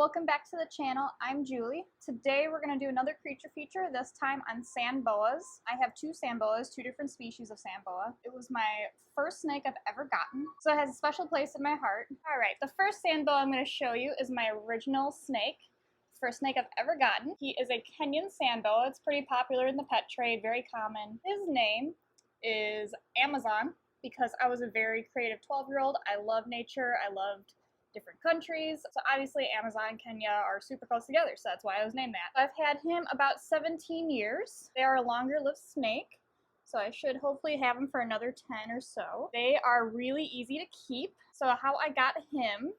welcome back to the channel. I'm Julie. Today we're going to do another creature feature, this time on Sand Boas. I have two Sand Boas, two different species of Sand Boa. It was my first snake I've ever gotten, so it has a special place in my heart. Alright, the first Sand Boa I'm going to show you is my original snake. First snake I've ever gotten. He is a Kenyan Sand Boa. It's pretty popular in the pet trade, very common. His name is Amazon because I was a very creative 12-year-old. I love nature. I loved different countries. So obviously Amazon and Kenya are super close together, so that's why I was named that. I've had him about 17 years. They are a longer lived snake, so I should hopefully have him for another 10 or so. They are really easy to keep. So how I got him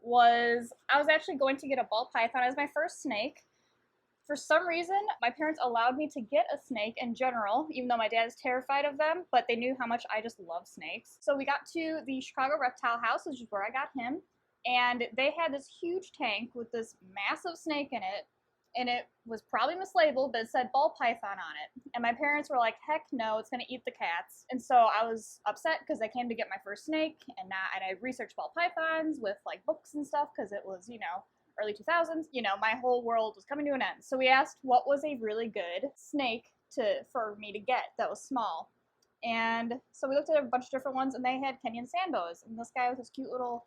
was I was actually going to get a ball python as my first snake. For some reason, my parents allowed me to get a snake in general, even though my dad is terrified of them, but they knew how much I just love snakes. So we got to the Chicago Reptile House, which is where I got him, and they had this huge tank with this massive snake in it, and it was probably mislabeled, but it said ball python on it. And my parents were like, heck no, it's gonna eat the cats. And so I was upset because I came to get my first snake, and I researched ball pythons with like books and stuff because it was, early 2000s, my whole world was coming to an end. So we asked what was a really good snake for me to get that was small. And so we looked at a bunch of different ones, and they had Kenyan Sand Boas. And this guy with his cute little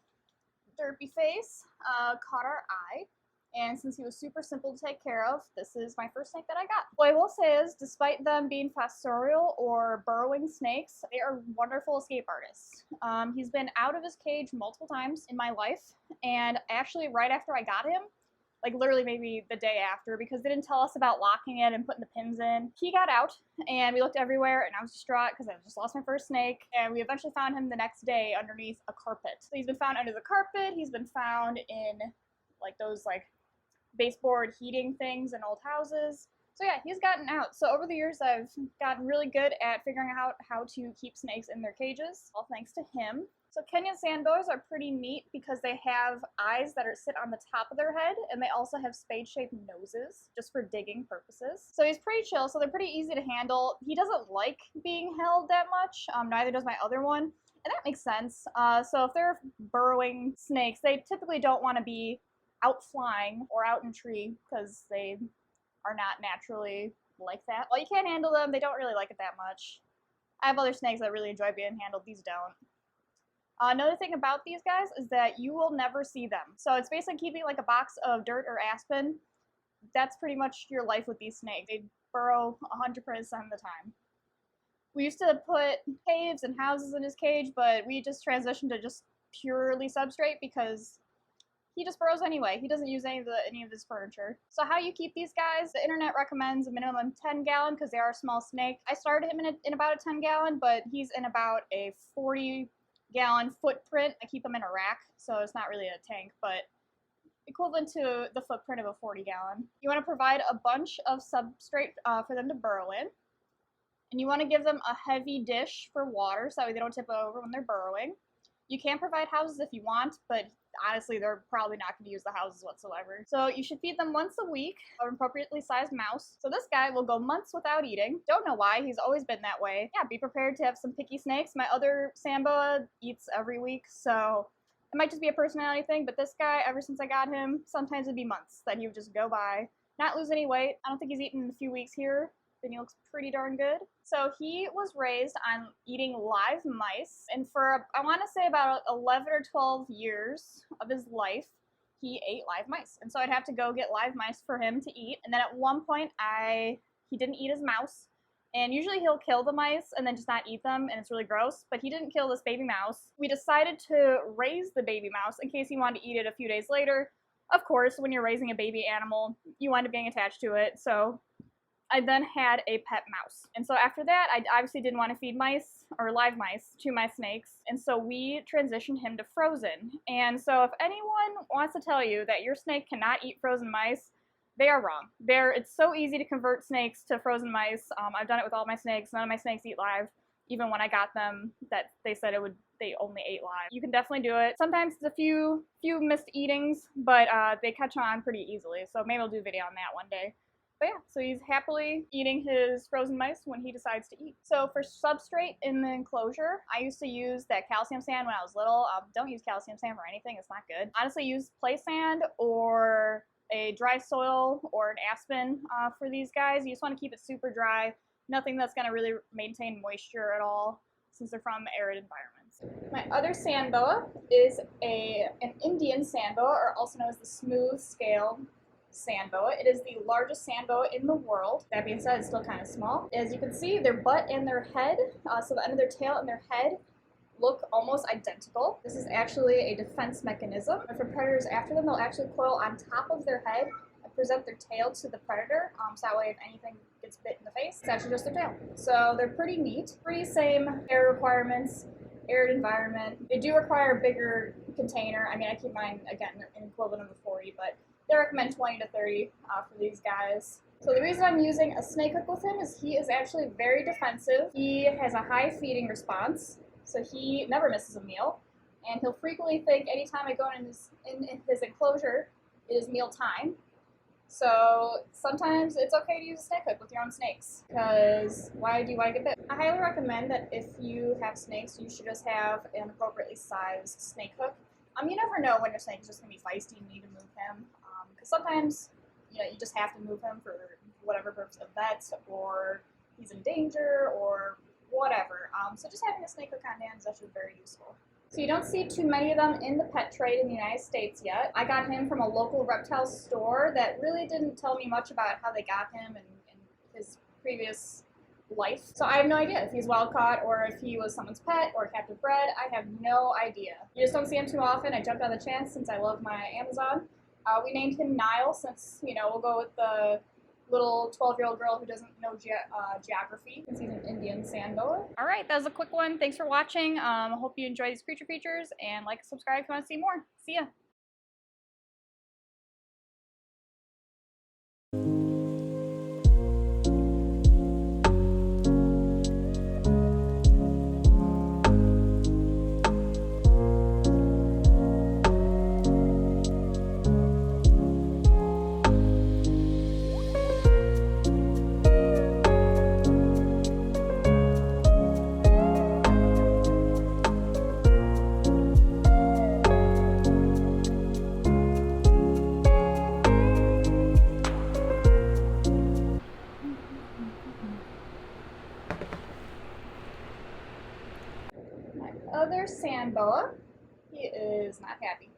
derpy face caught our eye. And since he was super simple to take care of, this is my first snake that I got. What I will say is, despite them being fossorial or burrowing snakes, they are wonderful escape artists. He's been out of his cage multiple times in my life, and actually right after I got him, like literally maybe the day after, because they didn't tell us about locking it and putting the pins in, he got out, and we looked everywhere, and I was distraught because I just lost my first snake, and we eventually found him the next day underneath a carpet. So he's been found under the carpet, he's been found in those baseboard heating things in old houses. So yeah, he's gotten out. So over the years, I've gotten really good at figuring out how to keep snakes in their cages, all thanks to him. So Kenyan Sand Boas are pretty neat because they have eyes that sit on the top of their head, and they also have spade-shaped noses, just for digging purposes. So he's pretty chill, so they're pretty easy to handle. He doesn't like being held that much, neither does my other one, and that makes sense. So if they're burrowing snakes, they typically don't want to be out flying or out in a tree because they are not naturally like that. Well, you can't handle them, they don't really like it that much. I have other snakes that really enjoy being handled, these don't. Another thing about these guys is that you will never see them. So it's basically keeping like a box of dirt or aspen. That's pretty much your life with these snakes. They burrow 100% of the time. We used to put caves and houses in his cage, but we just transitioned to just purely substrate because he just burrows anyway. He doesn't use any of his furniture. So how you keep these guys? The internet recommends a minimum 10-gallon because they are a small snake. I started him in about a 10-gallon, but he's in about a 40-gallon footprint. I keep him in a rack, so it's not really a tank, but equivalent to the footprint of a 40-gallon. You want to provide a bunch of substrate for them to burrow in. And you want to give them a heavy dish for water so that way they don't tip over when they're burrowing. You can provide houses if you want, but honestly, they're probably not going to use the houses whatsoever. So you should feed them once a week, an appropriately sized mouse. So this guy will go months without eating. Don't know why, he's always been that way. Yeah, be prepared to have some picky snakes. My other Sand Boa eats every week, so it might just be a personality thing, but this guy, ever since I got him, sometimes it'd be months that he would just go by, not lose any weight. I don't think he's eaten in a few weeks here. Then he looks pretty darn good. So he was raised on eating live mice, and for, I want to say about 11 or 12 years of his life, he ate live mice. And so I'd have to go get live mice for him to eat, and then at one point, he didn't eat his mouse, and usually he'll kill the mice and then just not eat them, and it's really gross, but he didn't kill this baby mouse. We decided to raise the baby mouse in case he wanted to eat it a few days later. Of course, when you're raising a baby animal, you wind up getting attached to it, so I then had a pet mouse. And so after that, I obviously didn't want to feed mice, or live mice, to my snakes. And so we transitioned him to frozen. And so if anyone wants to tell you that your snake cannot eat frozen mice, they are wrong. It's so easy to convert snakes to frozen mice. I've done it with all my snakes. None of my snakes eat live. Even when I got them, that they said they only ate live. You can definitely do it. Sometimes it's a few missed eatings, but they catch on pretty easily. So maybe I'll do a video on that one day. But yeah, so he's happily eating his frozen mice when he decides to eat. So for substrate in the enclosure, I used to use that calcium sand when I was little. Don't use calcium sand for anything, it's not good. Honestly, use play sand or a dry soil or an aspen for these guys. You just want to keep it super dry, nothing that's going to really maintain moisture at all since they're from arid environments. My other sand boa is an Indian sand boa, or also known as the smooth scale sand boa. It is the largest sand boa in the world. That being said, it's still kind of small. As you can see, their butt and their head, so the end of their tail and their head, look almost identical. This is actually a defense mechanism. If a predator is after them, they'll actually coil on top of their head and present their tail to the predator, so that way if anything gets bit in the face, it's actually just their tail. So they're pretty neat. Pretty same air requirements, arid environment. They do require a bigger container. I mean, I keep mine, again, in equivalent of a 40, but they recommend 20 to 30 for these guys. So the reason I'm using a snake hook with him is he is actually very defensive. He has a high feeding response, so he never misses a meal. And he'll frequently think anytime I go in his enclosure, it is meal time. So sometimes it's okay to use a snake hook with your own snakes, because why do you want to get bit? I highly recommend that if you have snakes, you should just have an appropriately sized snake hook. You never know when your snake is just going to be feisty and you need to move him, because sometimes you just have to move him for whatever purpose, of vets, or he's in danger, or whatever. So just having a snake hook on hand is actually very useful. So you don't see too many of them in the pet trade in the United States yet. I got him from a local reptile store that really didn't tell me much about how they got him and his previous life. So I have no idea if he's wild caught or if he was someone's pet or captive bred. I have no idea. You just don't see him too often. I jumped on the chance since I love my Amazon. We named him Nile since, we'll go with the little 12-year-old girl who doesn't know geography, since he's an Indian sand boa. All right, that was a quick one. Thanks for watching. I hope you enjoy these creature features, and like and subscribe if you want to see more. See ya. Other sand boa, he is not happy.